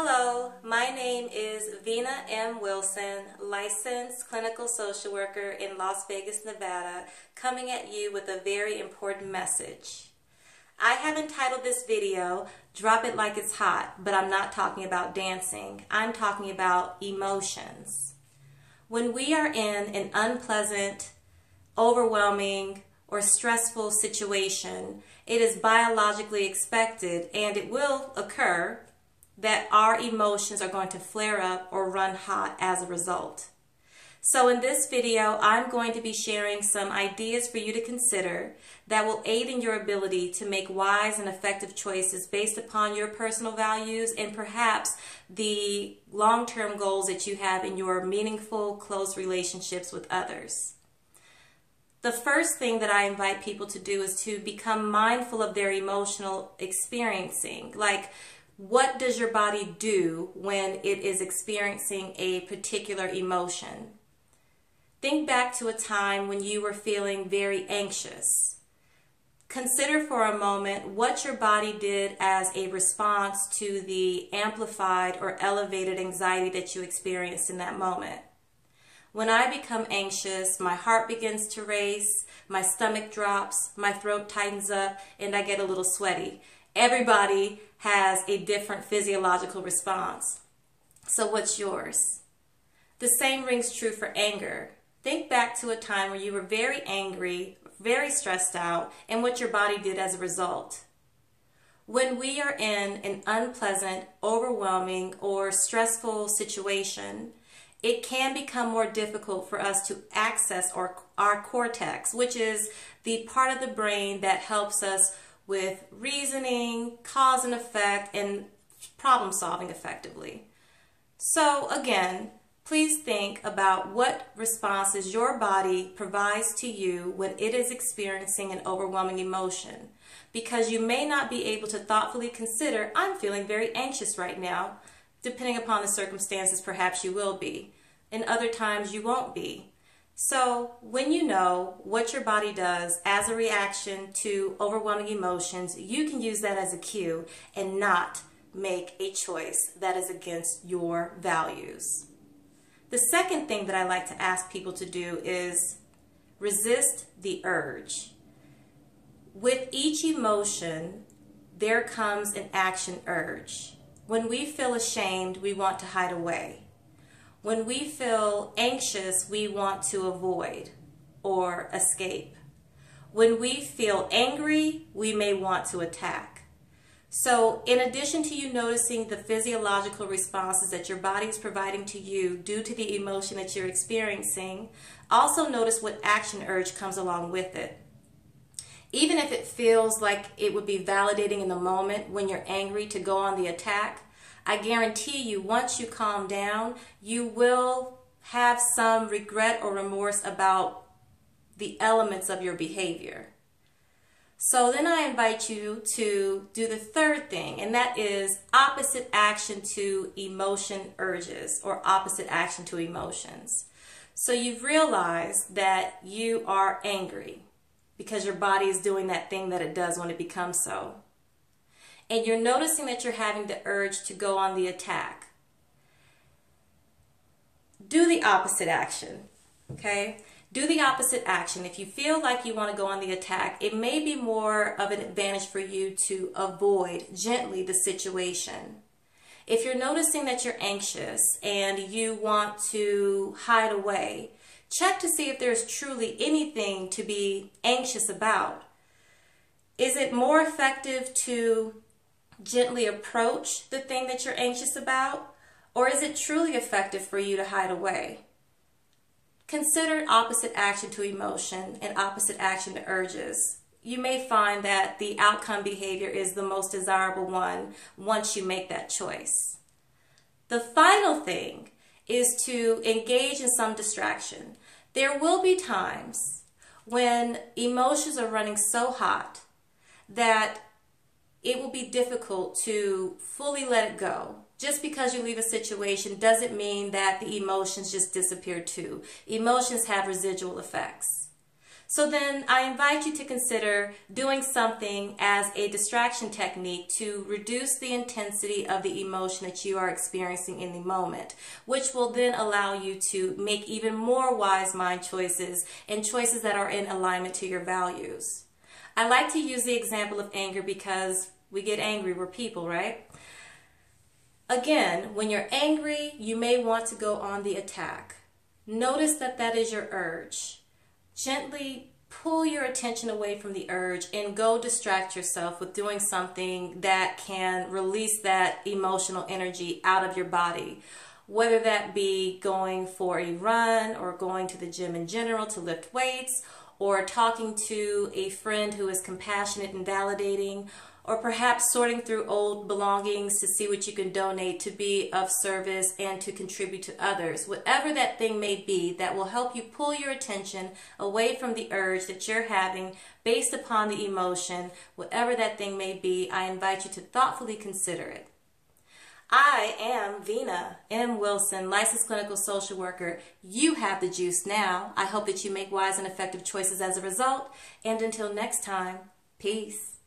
Hello, my name is Vina M. Wilson, licensed clinical social worker in Las Vegas, Nevada, coming at you with a very important message. I have entitled this video, Drop It Like It's Hot, but I'm not talking about dancing. I'm talking about emotions. When we are in an unpleasant, overwhelming, or stressful situation, it is biologically expected, and it will occur, that our emotions are going to flare up or run hot as a result. So in this video, I'm going to be sharing some ideas for you to consider that will aid in your ability to make wise and effective choices based upon your personal values and perhaps the long-term goals that you have in your meaningful, close relationships with others. The first thing that I invite people to do is to become mindful of their emotional experiencing. Like, what does your body do when it is experiencing a particular emotion? Think back to a time when you were feeling very anxious. Consider for a moment what your body did as a response to the amplified or elevated anxiety that you experienced in that moment. When I become anxious, my heart begins to race, my stomach drops, my throat tightens up, and I get a little sweaty. Everybody has a different physiological response. So what's yours? The same rings true for anger. Think back to a time where you were very angry, very stressed out, and what your body did as a result. When we are in an unpleasant, overwhelming, or stressful situation, it can become more difficult for us to access our cortex, which is the part of the brain that helps us with reasoning, cause and effect, and problem solving effectively. So again, please think about what responses your body provides to you when it is experiencing an overwhelming emotion, because you may not be able to thoughtfully consider, I'm feeling very anxious right now. Depending upon the circumstances, perhaps you will be, and other times you won't be. So when you know what your body does as a reaction to overwhelming emotions, you can use that as a cue and not make a choice that is against your values. The second thing that I like to ask people to do is resist the urge. With each emotion, there comes an action urge. When we feel ashamed, we want to hide away. When we feel anxious, we want to avoid or escape. When we feel angry, we may want to attack. So in addition to you noticing the physiological responses that your body is providing to you due to the emotion that you're experiencing, also notice what action urge comes along with it. Even if it feels like it would be validating in the moment when you're angry to go on the attack, I guarantee you, once you calm down, you will have some regret or remorse about the elements of your behavior. So then I invite you to do the third thing, and that is opposite action to emotion urges, or opposite action to emotions. So you've realized that you are angry because your body is doing that thing that it does when it becomes so. And you're noticing that you're having the urge to go on the attack. Do the opposite action, okay? Do the opposite action. If you feel like you want to go on the attack, it may be more of an advantage for you to avoid gently the situation. If you're noticing that you're anxious and you want to hide away, check to see if there's truly anything to be anxious about. Is it more effective to gently approach the thing that you're anxious about, or is it truly effective for you to hide away? Consider opposite action to emotion and opposite action to urges. You may find that the outcome behavior is the most desirable one once you make that choice. The final thing is to engage in some distraction. There will be times when emotions are running so hot that it will be difficult to fully let it go. Just because you leave a situation doesn't mean that the emotions just disappear too. Emotions have residual effects. So then I invite you to consider doing something as a distraction technique to reduce the intensity of the emotion that you are experiencing in the moment, which will then allow you to make even more wise mind choices and choices that are in alignment to your values. I like to use the example of anger because we get angry, we're people, right? Again, when you're angry, you may want to go on the attack. Notice that that is your urge. Gently pull your attention away from the urge and go distract yourself with doing something that can release that emotional energy out of your body. Whether that be going for a run or going to the gym in general to lift weights, or talking to a friend who is compassionate and validating, or perhaps sorting through old belongings to see what you can donate to be of service and to contribute to others. Whatever that thing may be that will help you pull your attention away from the urge that you're having based upon the emotion, whatever that thing may be, I invite you to thoughtfully consider it. I am Vina M. Wilson, licensed clinical social worker. You have the juice now. I hope that you make wise and effective choices as a result. And until next time, peace.